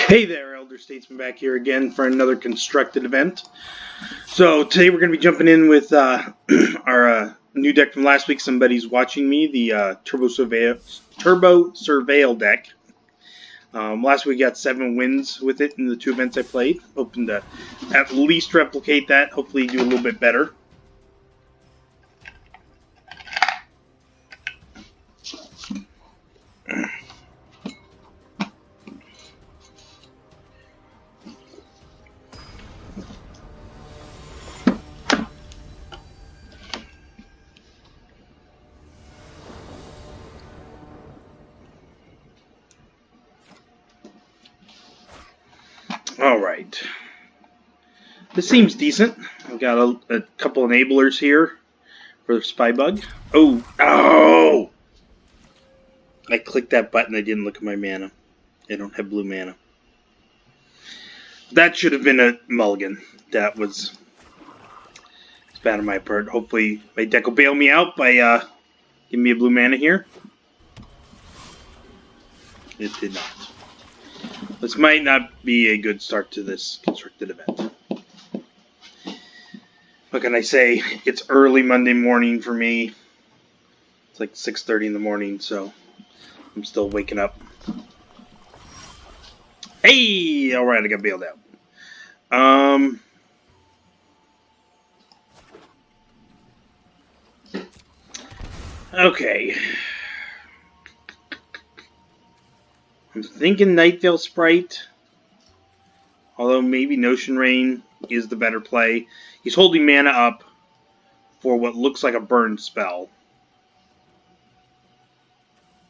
Hey there, Elder Statesman back here again for another constructed event. So today we're going to be jumping in with our new deck from last week. Somebody's watching me, the Turbo Surveil deck. Last week we got 7 wins with it in the 2 events I played. Hoping to at least replicate that, hopefully do a little bit better. Alright, this seems decent. I've got a couple enablers here for the spy bug. Oh! I clicked that button, I didn't look at my mana. I don't have blue mana. That should have been a mulligan. That was... it's bad on my part. Hopefully my deck will bail me out by giving me a blue mana here. It did not. This might not be a good start to this constructed event. What can I say? It's early Monday morning for me. It's like 6:30 in the morning, so I'm still waking up. Hey! Alright, I got bailed out. Okay. I'm thinking Nightveil Sprite, although maybe Notion Rain is the better play. He's holding mana up for what looks like a burn spell.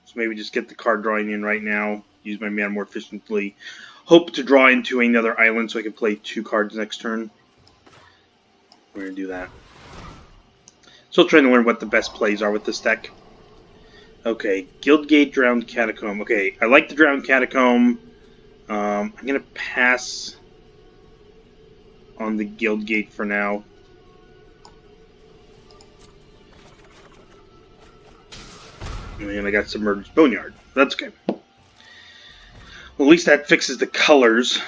So maybe just get the card drawing in right now, use my mana more efficiently. Hope to draw into another island so I can play 2 cards next turn. We're going to do that. Still trying to learn what the best plays are with this deck. Okay, Guildgate, Drowned Catacomb. Okay, I like the Drowned Catacomb. I'm going to pass on the Guildgate for now. And I got Submerged Boneyard. That's okay. Well, at least that fixes the colors.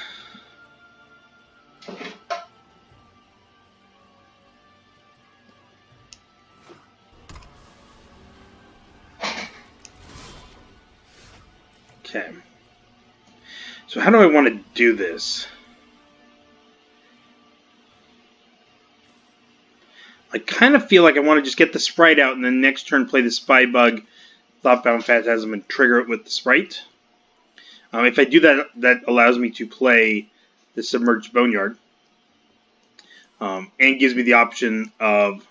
Okay, so how do I want to do this? I kind of feel like I want to just get the Sprite out and then next turn play the Spy Bug, Thoughtbound Phantasm, and trigger it with the Sprite. If I do that, that allows me to play the Submerged Boneyard. And gives me the option of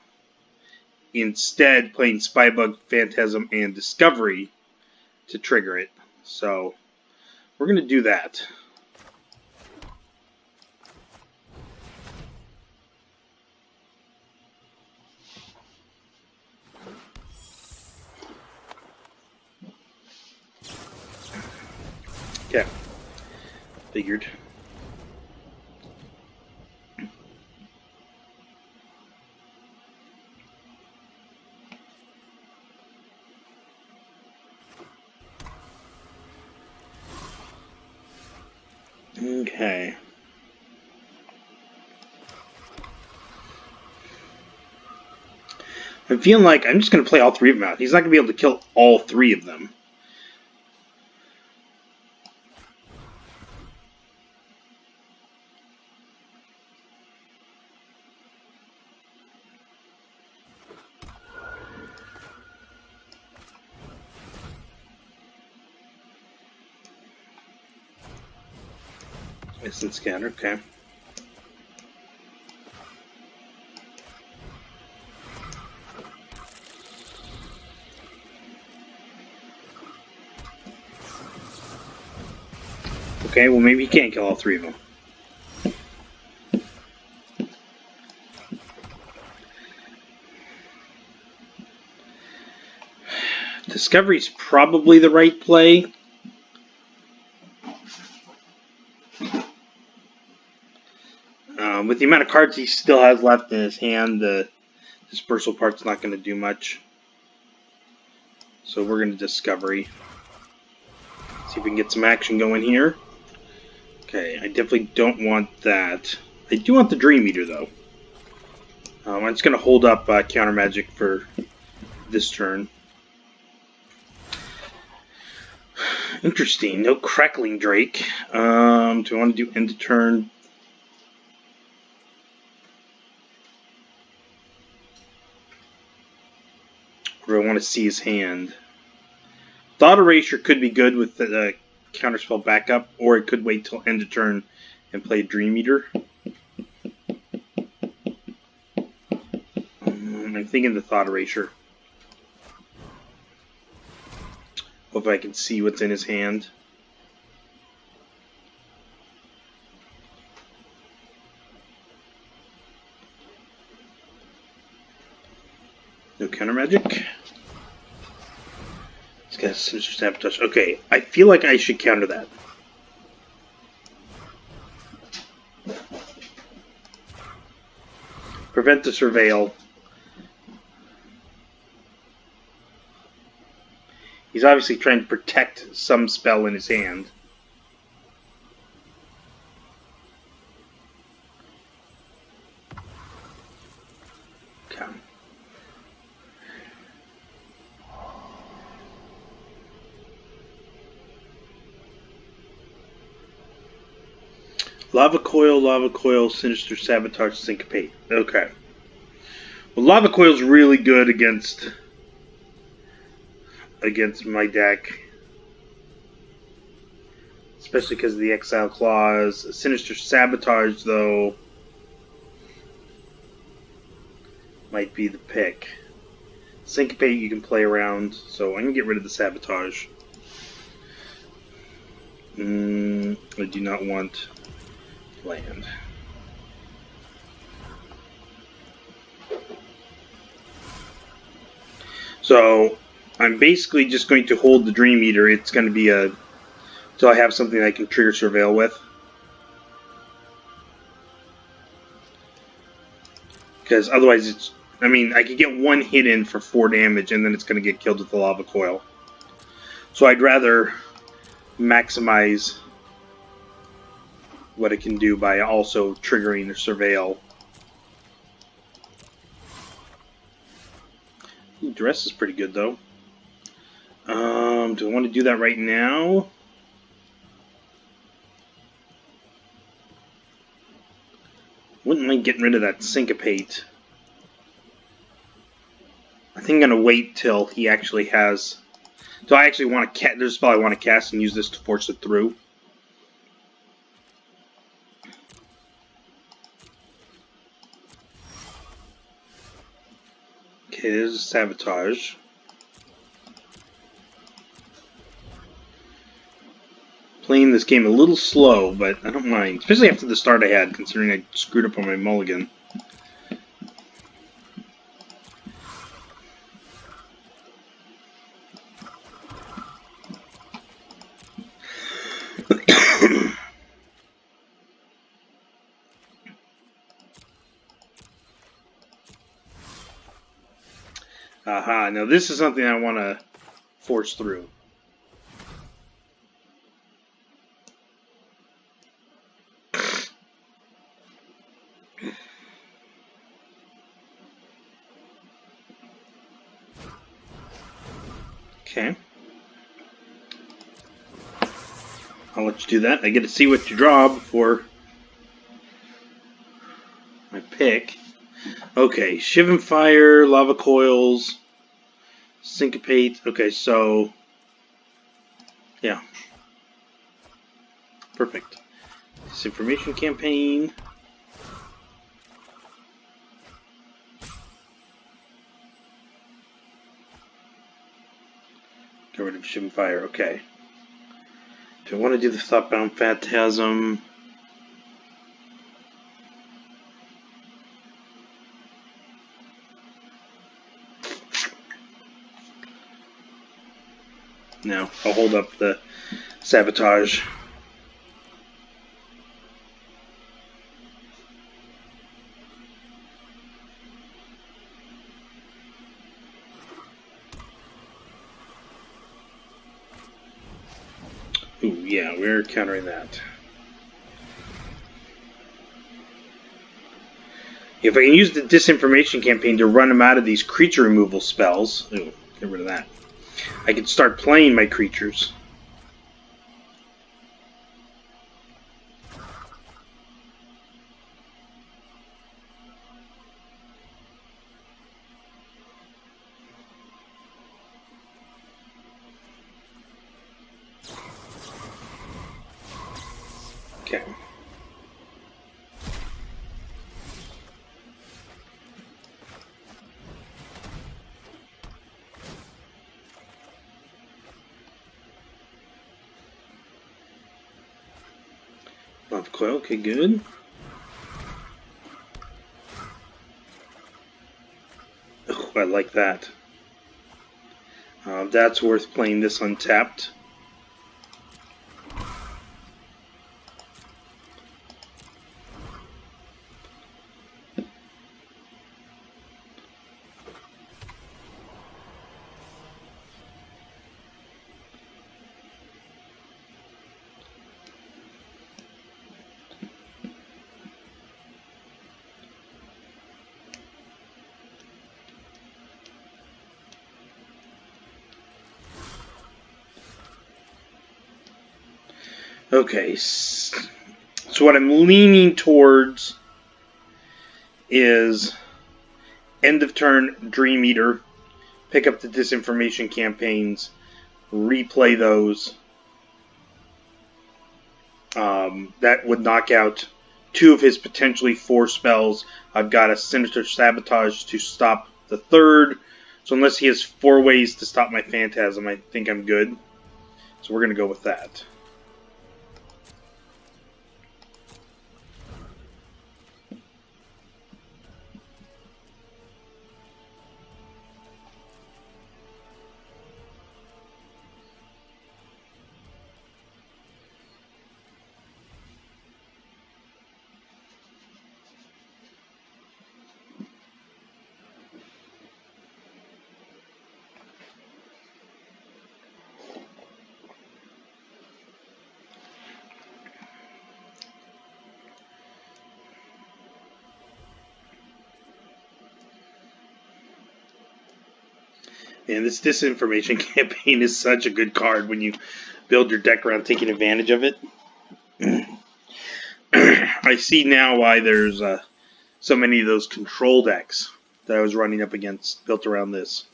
instead playing Spy Bug, Phantasm, and Discovery to trigger it. So, we're going to do that. Okay. Figured. Okay. I'm feeling like I'm just going to play all 3 of them out. He's not going to be able to kill all 3 of them. Instant scatter, okay. Okay, well maybe he can't kill all 3 of them. Discovery's probably the right play. With the amount of cards he still has left in his hand, the dispersal part's not going to do much. So we're going to Discovery. See if we can get some action going here. Okay, I definitely don't want that. I do want the Dream Eater, though. I'm just going to hold up Counter Magic for this turn. Interesting. No Crackling Drake. Do I want to do end of turn? Or do I want to see his hand? Thought Erasure could be good with the counterspell backup, or it could wait till end of turn and play Dream Eater. I'm thinking the Thought Erasure. Hope I can see what's in his hand. No counter magic. He's got Sinister Sabotage. Okay, I feel like I should counter that. Prevent the Surveil. He's obviously trying to protect some spell in his hand. Okay. Lava Coil, Sinister Sabotage, Syncopate. Okay. Well, Lava Coil's really good against my deck. Especially because of the Exile Clause. Sinister Sabotage, though, might be the pick. Syncopate you can play around, so I'm going to get rid of the Sabotage. I do not want land. So I'm basically just going to hold the Dream Eater. It's going to be until I have something I can trigger Surveil with. Because otherwise it's, I mean, I could get one hit in for 4 damage and then it's going to get killed with the Lava Coil. So I'd rather maximize what it can do by also triggering the Surveil. Ooh, Dress is pretty good, though. Do I want to do that right now? Wouldn't mind getting rid of that Syncopate. I think I'm going to wait till he actually has... So I actually want to cast... There's a spell I want to cast and use this to force it through. Okay, there's a Sabotage. Playing this game a little slow, but I don't mind. Especially after the start I had, considering I screwed up on my mulligan. Aha, now this is something I want to force through. Okay. I'll let you do that. I get to see what you draw before I pick. Okay, Shivan Fire, Lava Coils, Syncopate. Okay, so yeah. Perfect. Disinformation Campaign. Get rid of Shivan Fire. Okay. Do I want to do the Thoughtbound Phantasm? No, I'll hold up the Sabotage. Ooh, yeah, we're countering that. If I can use the disinformation campaign to run him out of these creature removal spells, ooh, get rid of that, I can start playing my creatures. Okay. Love coil, okay, good. Oh, I like that. That's worth playing this untapped. Okay, so what I'm leaning towards is end of turn Dream Eater, pick up the disinformation campaigns, replay those. That would knock out 2 of his potentially 4 spells. I've got a Sinister Sabotage to stop the 3rd. So unless he has 4 ways to stop my Phantasm, I think I'm good. So we're going to go with that. And this disinformation campaign is such a good card when you build your deck around taking advantage of it. I see now why there's so many of those control decks that I was running up against built around this.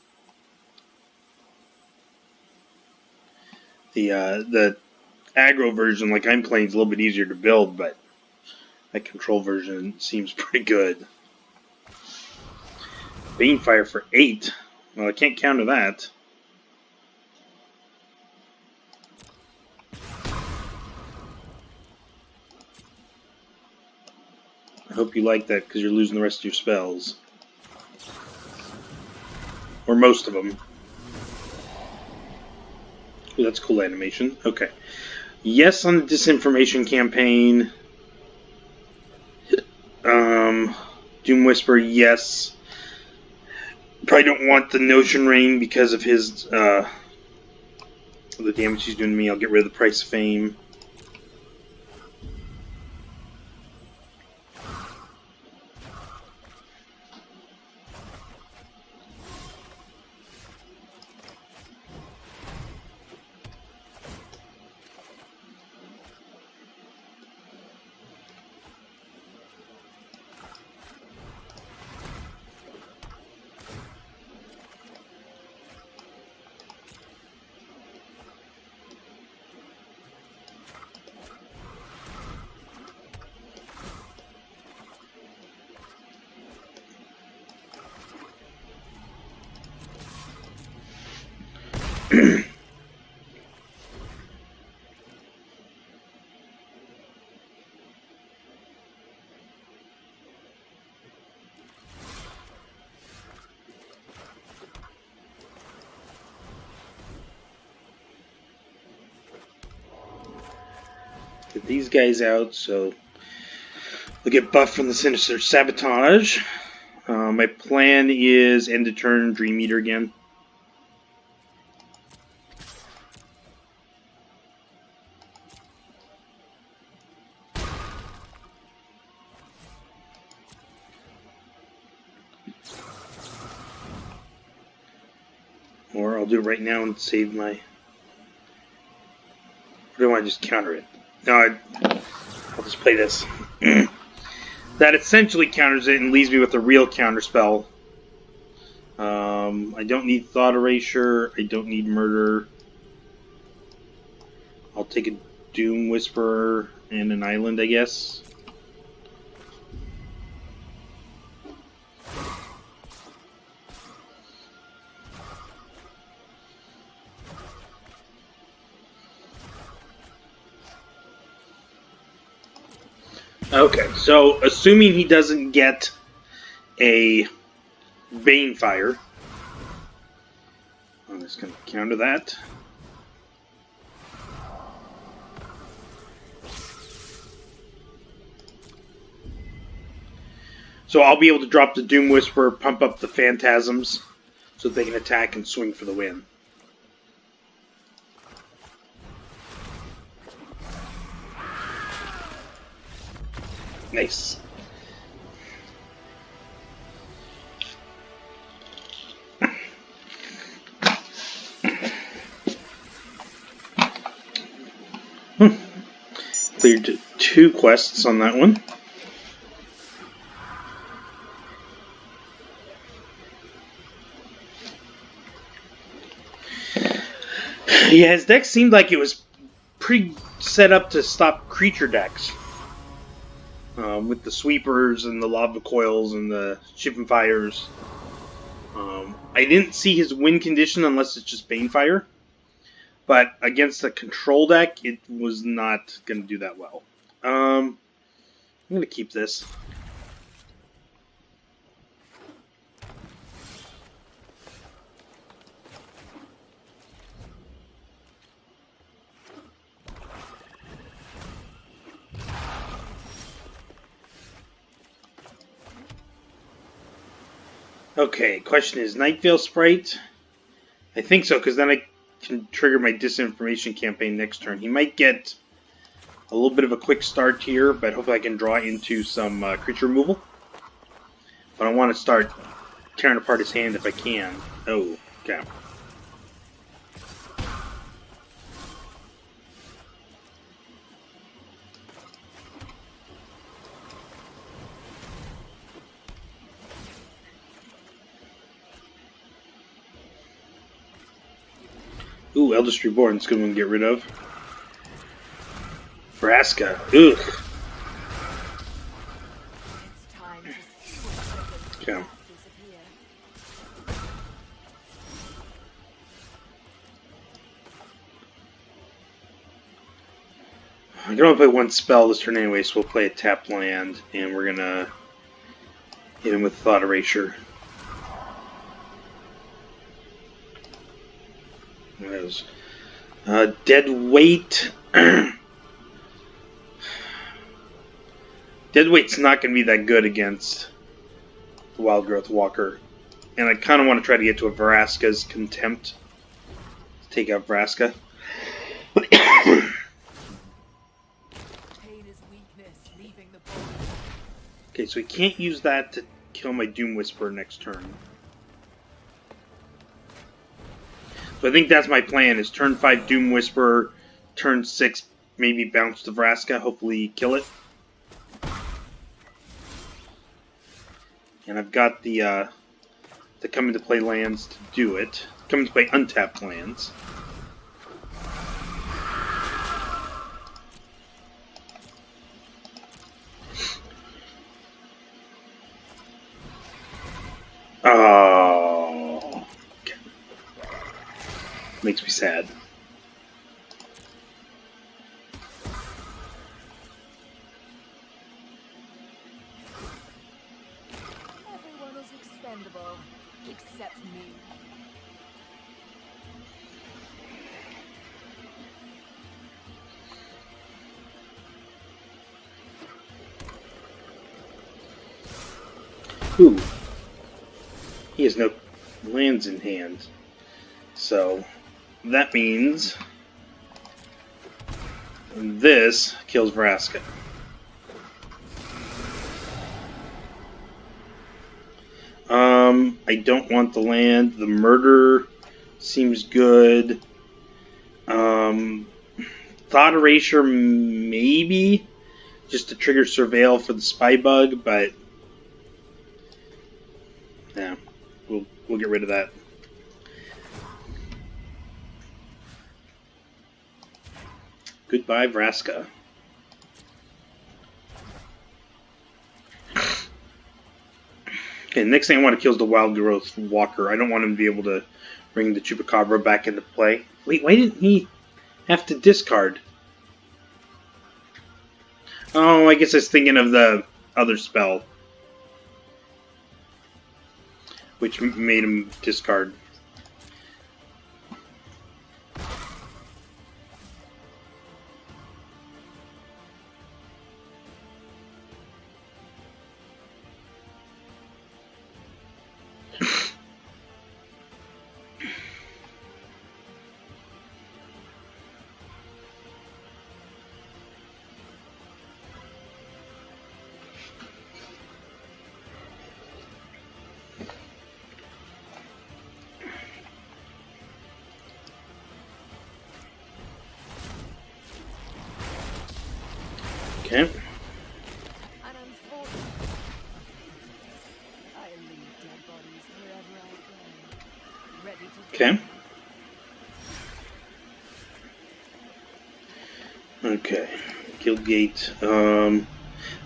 The aggro version, like I'm playing, is a little bit easier to build, but that control version seems pretty good. Banefire for 8. Well, I can't counter that. I hope you like that because you're losing the rest of your spells. Or most of them. Ooh, that's cool animation. Okay. Yes on the disinformation campaign. Doom Whisper, yes. Probably don't want the Notion Rain because of his the damage he's doing to me. I'll get rid of the Price of Fame. Get these guys out, so they'll get buffed from the Sinister Sabotage. My plan is end of turn Dream Eater again. I'll do it right now and save my... Or do I want to just counter it? No, I'll just play this. That essentially counters it and leaves me with a real counter spell. I don't need Thought Erasure. I don't need Murder. I'll take a Doom Whisperer and an Island, I guess. Okay, so assuming he doesn't get a Banefire, I'm just going to counter that. So I'll be able to drop the Doom Whisperer, pump up the Phantasms, so that they can attack and swing for the win. Nice. Cleared 2 quests on that one. Yeah, his deck seemed like it was pretty set up to stop creature decks. With the sweepers and the lava coils and the shipping fires. I didn't see his win condition unless it's just Banefire. But against a control deck, it was not going to do that well. I'm going to keep this. Okay, question is Nightveil Sprite? I think so, because then I can trigger my Disinformation campaign next turn. He might get a little bit of a quick start here, but hopefully I can draw into some creature removal. But I want to start tearing apart his hand if I can. Oh, okay. Ooh, Eldest Reborn is good one to get rid of. Vraska. Ugh. Okay. I can only play 1 spell this turn anyway, so we'll play a tap land, and we're gonna hit him with Thought Erasure. Dead Weight. Dead Weight's not going to be that good against the Wild Growth Walker. And I kind of want to try to get to a Vraska's Contempt. Take out Vraska. Okay, so we can't use that to kill my Doom Whisperer next turn. So I think that's my plan, is turn 5 Doom Whisperer, turn 6 maybe bounce to Vraska, hopefully kill it. And I've got the come into play lands to do it. Come into play untapped lands. Oh, okay. Makes me sad. Everyone is expendable, except me. Ooh. He has no lands in hand. So that means this kills Vraska. I don't want the land. The murder seems good. Thought Erasure, maybe, just to trigger Surveil for the Spy Bug, but yeah, we'll get rid of that. Goodbye, Vraska. Okay, next thing I want to kill is the Wild Growth Walker. I don't want him to be able to bring the Chupacabra back into play. Wait, why didn't he have to discard? Oh, I guess I was thinking of the other spell, which made him discard. Okay. Okay. Okay. Guildgate.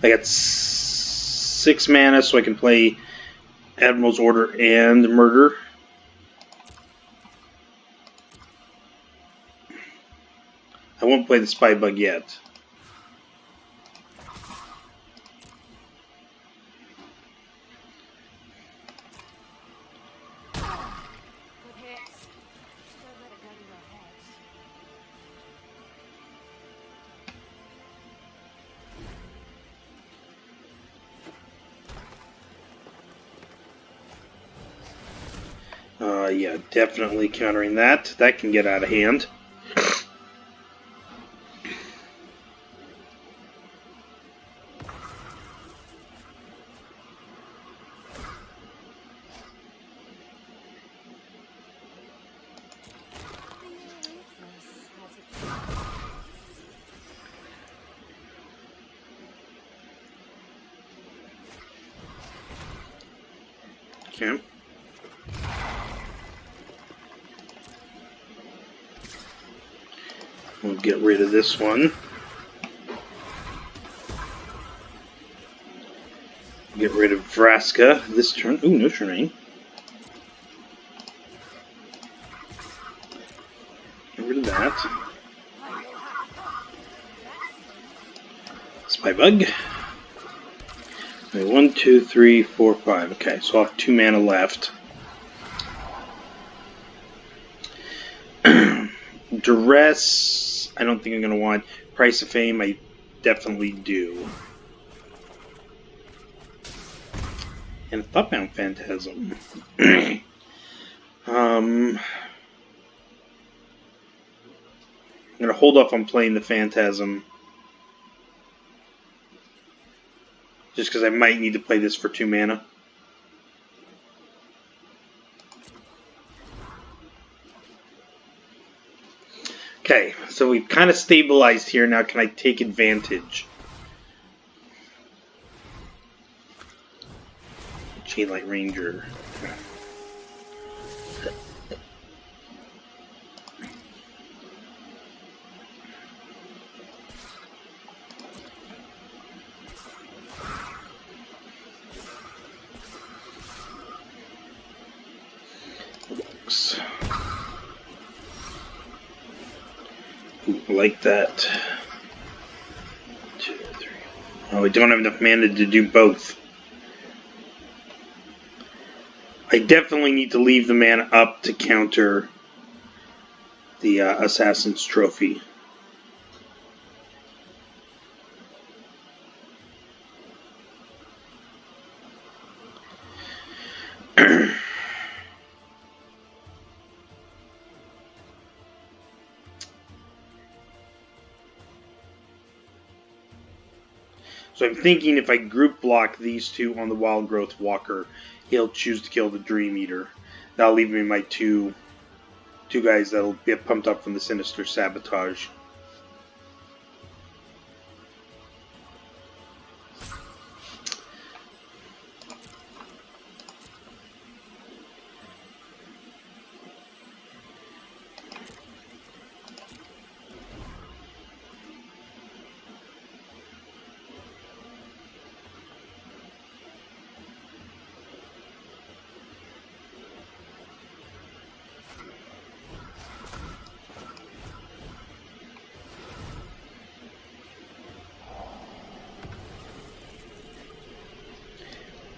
I got 6 mana, so I can play Admiral's Order and Murder. I won't play the Spy Bug yet. Yeah, definitely countering that. That can get out of hand. Okay. We'll get rid of this one. Get rid of Vraska this turn. Ooh, no terrain. Get rid of that. Spy Bug. Okay, 1, 2, 3, 4, 5. Okay, so I'll have 2 mana left. Duress, I don't think I'm going to want. Price of Fame, I definitely do. And Thoughtbound Phantasm. I'm going to hold off on playing the Phantasm. Just because I might need to play this for 2 mana. Okay, so we've kind of stabilized here. Now can I take advantage? Chainlight Ranger. Like that. 2, 3. Oh, we don't have enough mana to do both. I definitely need to leave the mana up to counter the Assassin's Trophy. So I'm thinking if I group block these two on the Wild Growth Walker, he'll choose to kill the Dream Eater. That'll leave me my 2 Two guys that'll get pumped up from the Sinister Sabotage.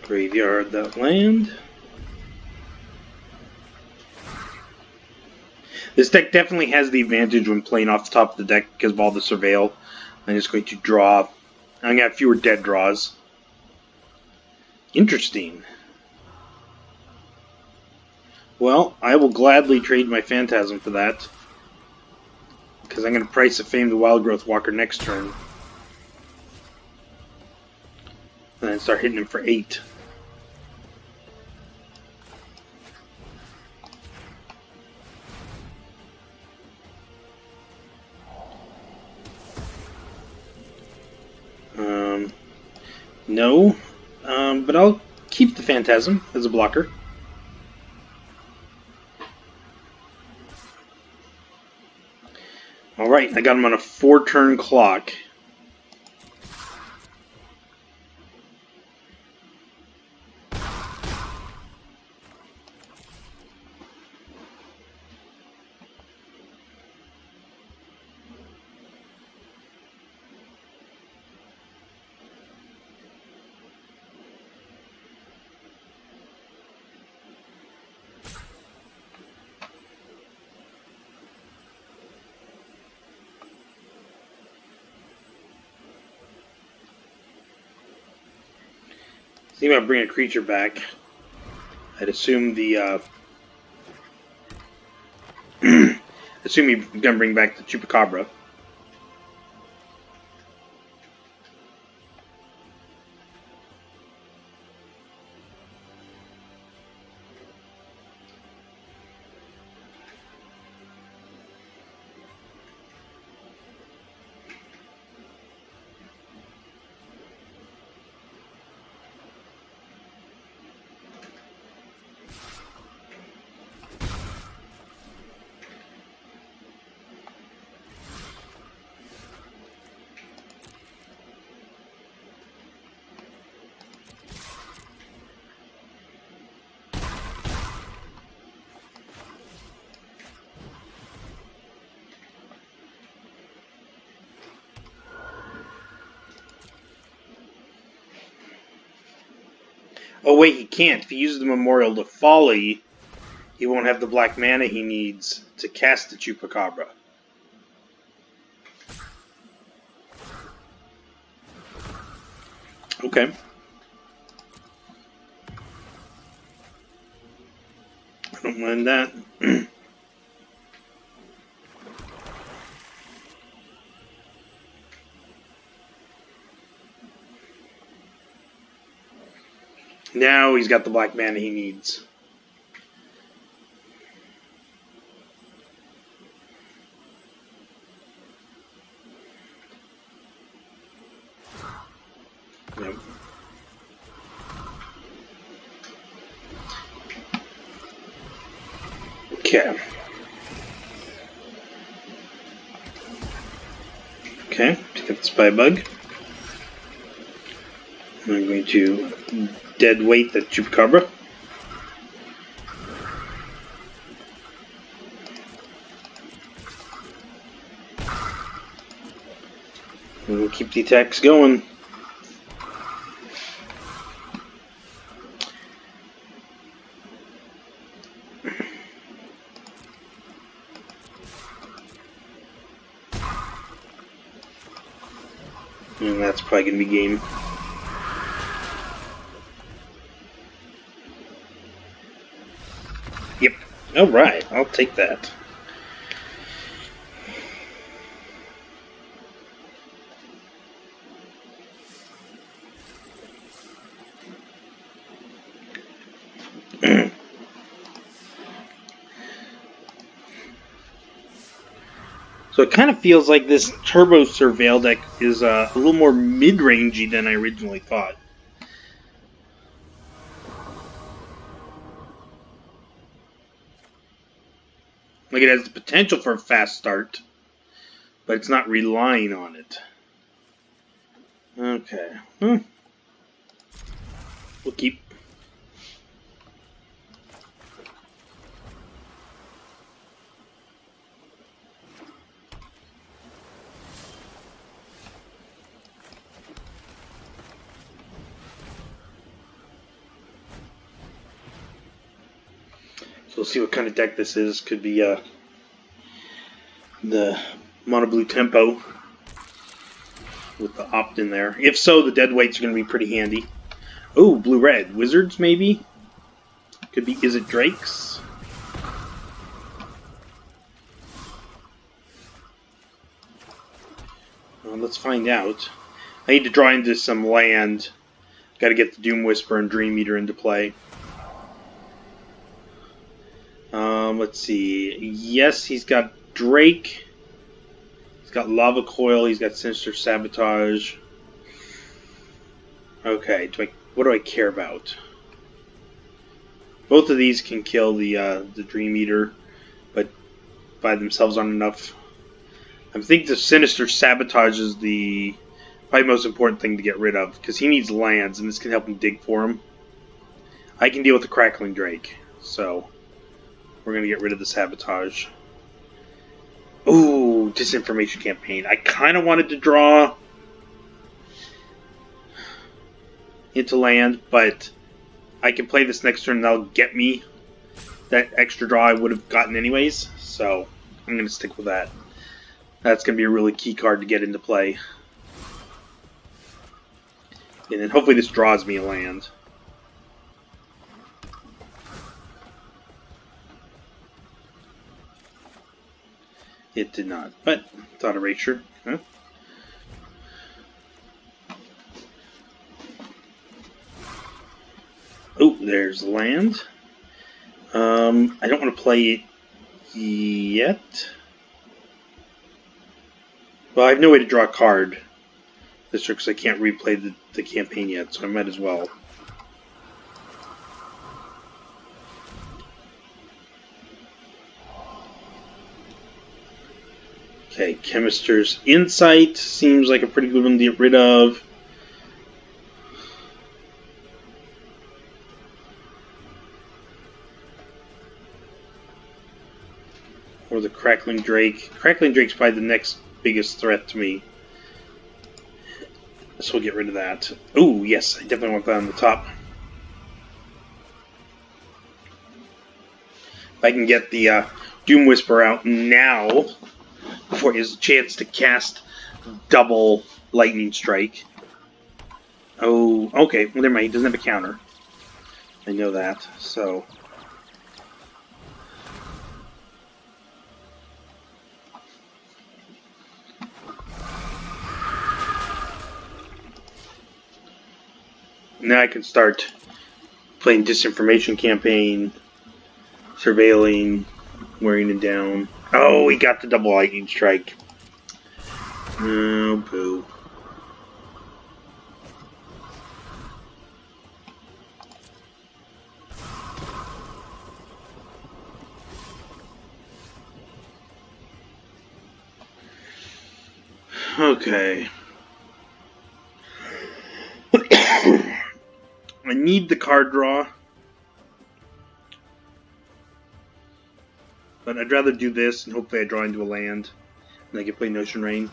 Graveyard that land. This deck definitely has the advantage when playing off the top of the deck because of all the surveil. I'm just going to draw. I'm going to have fewer dead draws. Interesting. Well, I will gladly trade my Phantasm for that. Because I'm going to price a Famed Wildgrowth Walker next turn. And then start hitting him for 8. No, but I'll keep the Phantasm as a blocker. Alright, I got him on a 4-turn clock. See if I bring a creature back. I'd assume the assume you're gonna bring back the Chupacabra. Oh wait, he can't. If he uses the Memorial to Folly, he won't have the black mana he needs to cast the Chupacabra. Okay. I don't mind that. Now he's got the black mana he needs. Yep. Okay. Okay, pick up the Spy Bug. I'm going to dead weight the Chupacabra. And we'll keep the attacks going. And that's probably going to be game. Yep. Alright, I'll take that. So it kind of feels like this Turbo Surveil deck is a little more mid-rangey than I originally thought. Like, it has the potential for a fast start, but it's not relying on it. Okay. We'll keep. So we'll see what kind of deck this is. Could be the Mono Blue Tempo with the opt in there. If so, the dead weights are going to be pretty handy. Oh, blue-red. Wizards, maybe? Could be Is It Drakes? Well, let's find out. I need to draw into some land. Got to get the Doom Whisper and Dream Eater into play. Let's see. Yes, he's got Drake. He's got Lava Coil. He's got Sinister Sabotage. Okay, what do I care about? Both of these can kill the Dream Eater, but by themselves aren't enough. I think the Sinister Sabotage is the probably most important thing to get rid of, because he needs lands, and this can help him dig for him. I can deal with the Crackling Drake, so we're going to get rid of the Sabotage. Ooh, Disinformation Campaign. I kind of wanted to draw into land, but I can play this next turn and that'll get me that extra draw I would have gotten anyways, so I'm going to stick with that. That's going to be a really key card to get into play. And then hopefully this draws me a land. It did not, but thought erasure. Huh? Oh, there's land. I don't want to play it yet. Well, I have no way to draw a card this turn because I can't replay the campaign yet, so I might as well. Okay, Chemister's Insight seems like a pretty good one to get rid of. Or the Crackling Drake. Crackling Drake's probably the next biggest threat to me. So we'll get rid of that. Oh, yes, I definitely want that on the top. If I can get the Doom Whisper out now, before he has a chance to cast double Lightning Strike. Oh, okay, well, never mind, he doesn't have a counter. I know that, so... Now I can start playing Disinformation Campaign, surveilling, wearing it down. Oh, he got the double Lightning Strike. Oh, boo. Okay. I need the card draw, but I'd rather do this and hopefully I draw into a land and I can play Notion Rain.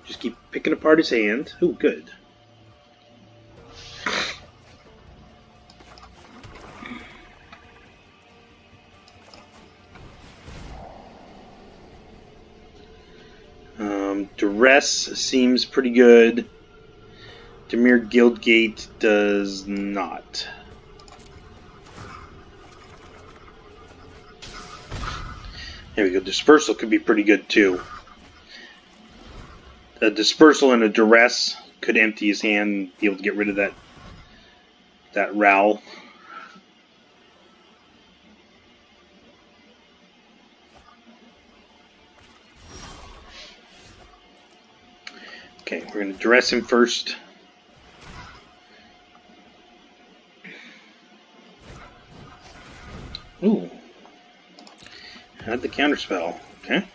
Just keep picking apart his hand. Ooh, good. Duress seems pretty good. Demir Guildgate does not. There we go. Dispersal could be pretty good too. A Dispersal and a Duress could empty his hand and be able to get rid of that Rowl. Okay, we're going to duress him first. Ooh. Had the counterspell. Okay.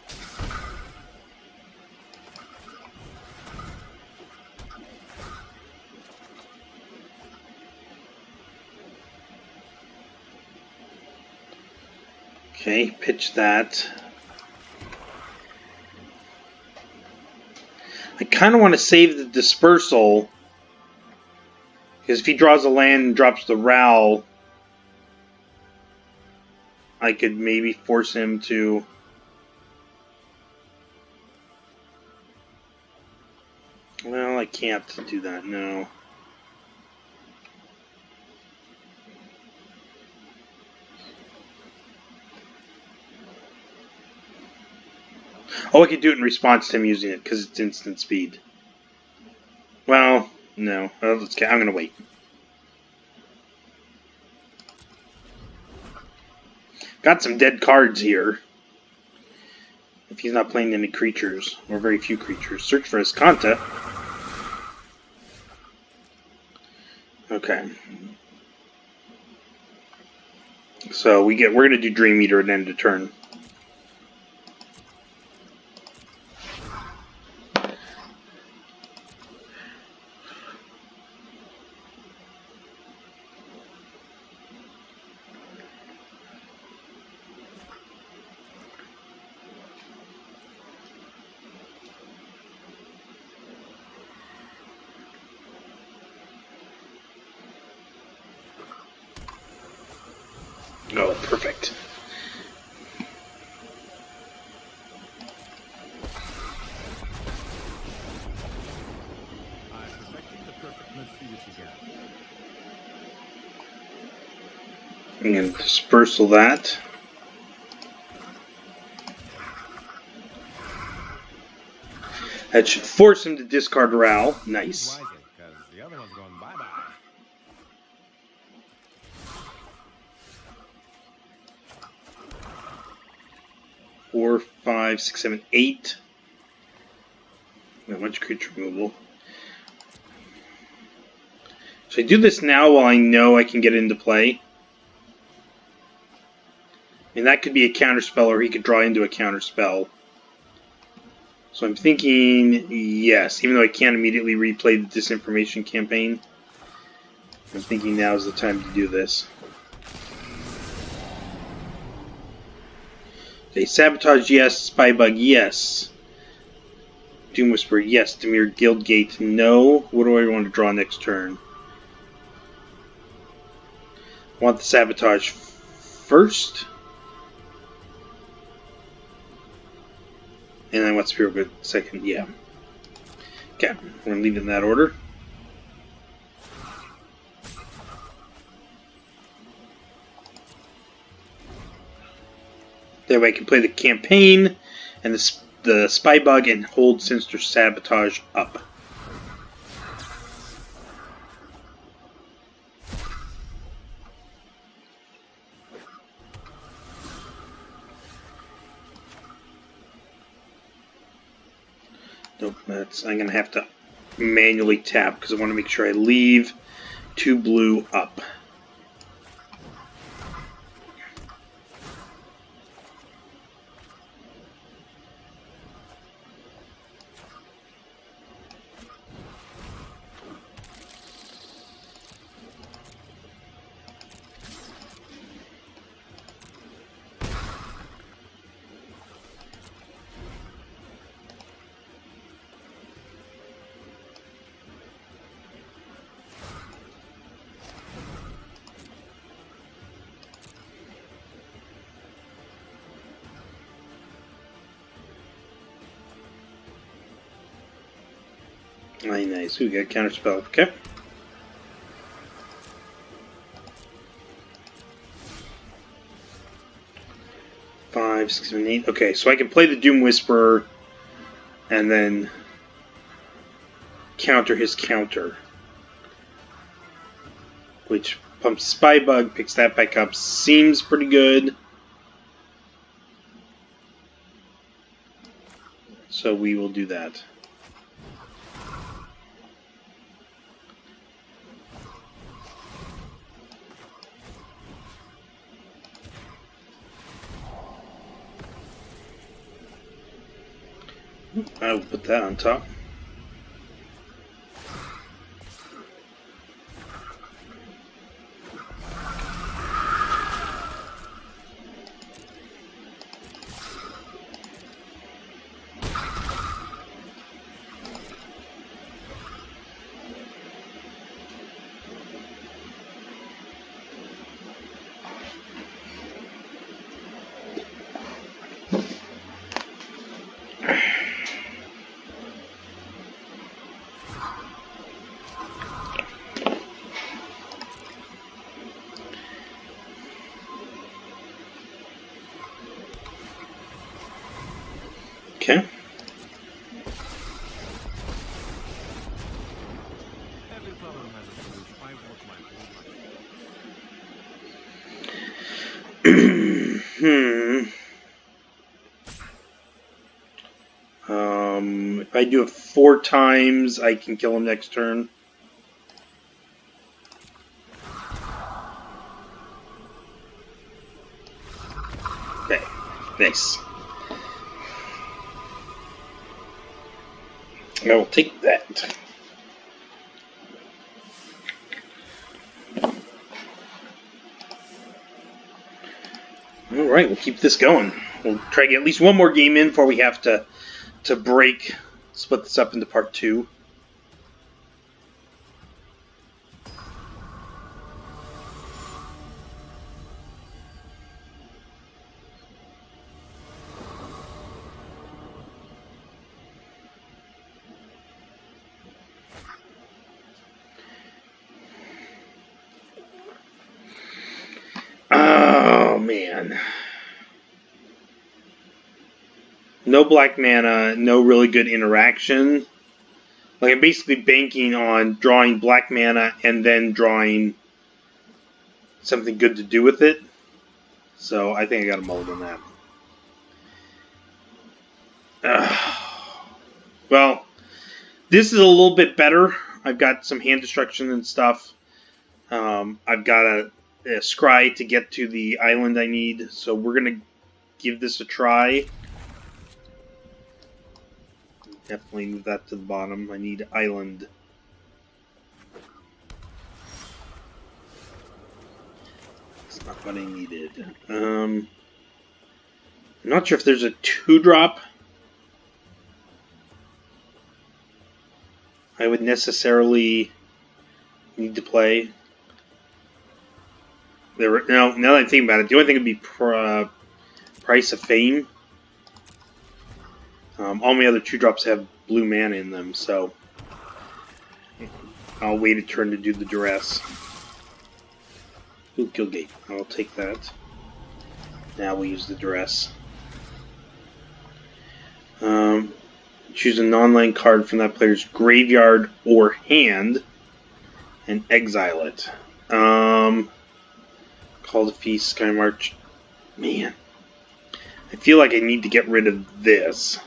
Okay, pitch that. I kind of want to save the dispersal, because if he draws a land and drops the Ral, I could maybe force him to... Well, I can't do that, no. Oh, I could do it in response to him using it, because it's instant speed. Well, no. I'm going to wait. Got some dead cards here. If he's not playing any creatures, or very few creatures. Search for Escanta. Okay. So we're going to do Dream Eater at end of turn. Oh, perfect. I'm perfecting the perfectness for you to get. I'm going to dispersal that. That should force him to discard Ral. Nice. Wisely, 'cause the other one's going bye-bye. 4, 5, 6, 7, 8. Not much creature removal. So I do this now while I know I can get into play. And that could be a counterspell, or he could draw into a counterspell. So I'm thinking yes, even though I can't immediately replay the Disinformation campaign. I'm thinking now is the time to do this. Okay, Sabotage, yes. Spybug, yes. Doom Whisperer, yes. Demir Guildgate, no. What do I want to draw next turn? I want the Sabotage first. And then I want Spirit Good second, yeah. Okay, we're going to leave it in that order. That way I can play the campaign and the Spybug and hold Sinister Sabotage up. Nope, I'm going to have to manually tap because I want to make sure I leave 2 blue up. Nice. We got counterspell. Okay. Five, 6, 7, 8. Okay, so I can play the Doom Whisperer and then counter his counter, which pumps Spybug, picks that back up. Seems pretty good. So we will do that. I'll put that on top. Okay. Every problem has a solution. I've worked my whole life. If I do it 4 times, I can kill him next turn. Okay, nice. I will take that. Alright, we'll keep this going. We'll try to get at least one more game in before we have to split this up into part 2. Oh, man. No black mana, no really good interaction. Like, I'm basically banking on drawing black mana and then drawing something good to do with it. So, I think I got a mulligan on that. Well, this is a little bit better. I've got some hand destruction and stuff. I've got a scry to get to the island I need, so we're going to give this a try. Definitely move that to the bottom. I need island. That's not what I needed. I'm not sure if there's a 2-drop I would necessarily need to play. Now that I'm thinking about it, the only thing would be Price of Fame. All my other 2-drops have blue mana in them, so I'll wait a turn to do the duress. Ooh, Guildgate. I'll take that. Now we'll use the duress. Choose a non-land card from that player's graveyard or hand and exile it. Call the Feast, Sky March. Man, I feel like I need to get rid of this.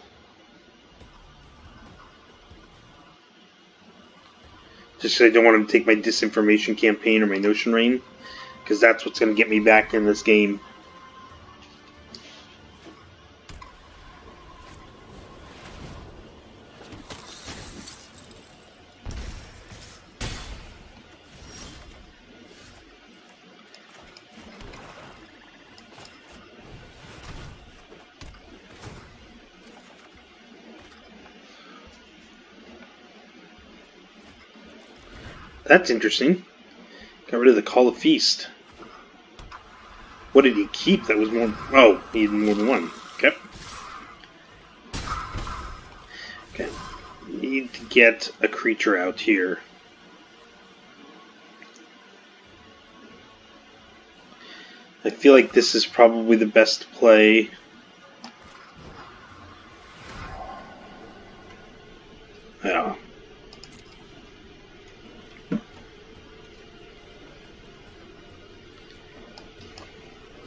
Just because I don't want to take my Disinformation Campaign or my Notion Rain, because that's what's going to get me back in this game. That's interesting. Got rid of the Call of Feast. What did he keep that was more... Oh, he had more than one. Okay. Okay. Need to get a creature out here. I feel like this is probably the best play. Yeah.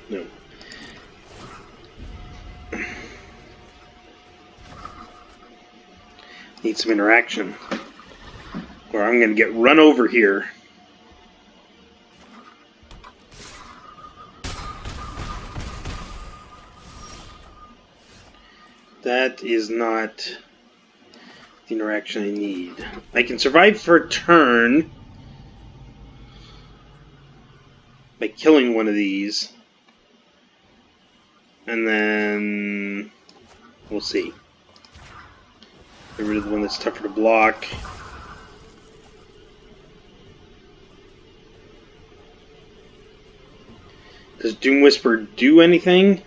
No. Need some interaction. Or I'm going to get run over here. That is not The interaction I need. I can survive for a turn by killing one of these. And then we'll see. Get rid of the one that's tougher to block. Does Doom Whisper do anything?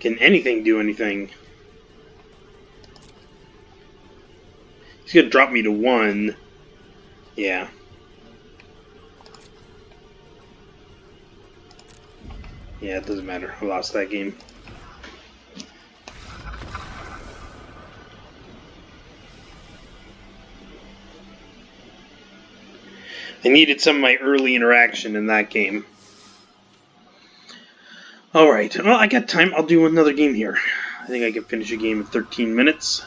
Can anything do anything? He's gonna drop me to 1. Yeah. Yeah, it doesn't matter. I lost that game. I needed some of my early interaction in that game. Alright, well, I got time. I'll do another game here. I think I can finish a game in 13 minutes.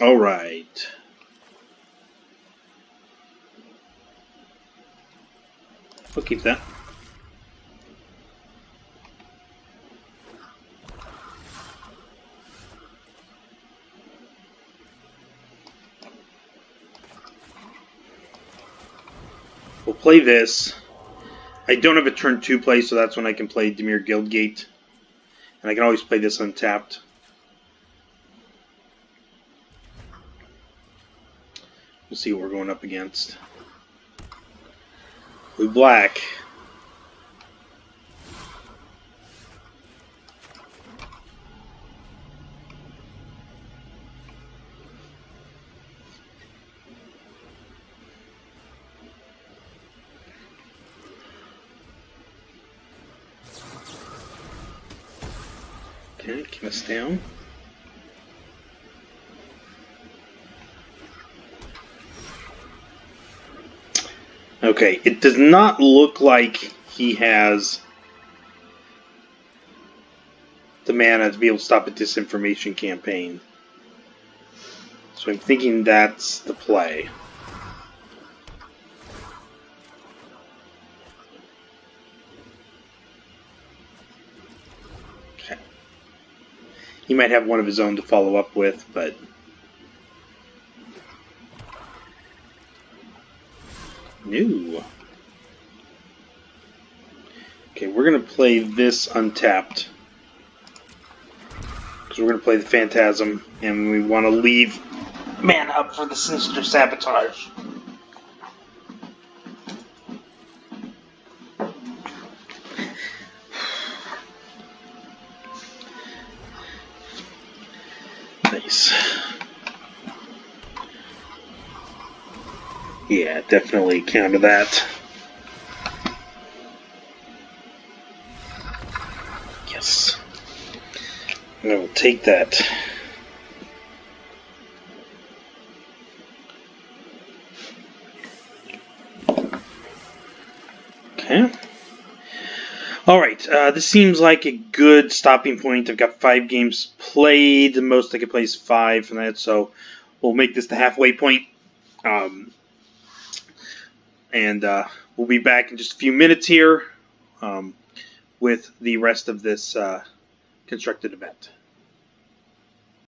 Alright. We'll keep that. We'll play this. I don't have a turn 2 play, so that's when I can play Dimir Guildgate. And I can always play this untapped. We'll see what we're going up against. Blue black. Okay, keep us down. Okay, it does not look like he has the mana to be able to stop a disinformation campaign. So I'm thinking that's the play. Okay. He might have one of his own to follow up with, but... New. Okay, we're going to play this untapped. Because we're going to play the Phantasm, and we want to leave mana up for the Sinister Sabotage. Nice. Yeah, definitely counter that. Yes. I will take that. Okay. Alright, this seems like a good stopping point. I've got 5 games played. The most I can play is 5 from that, so we'll make this the halfway point. And we'll be back in just a few minutes here with the rest of this constructed event.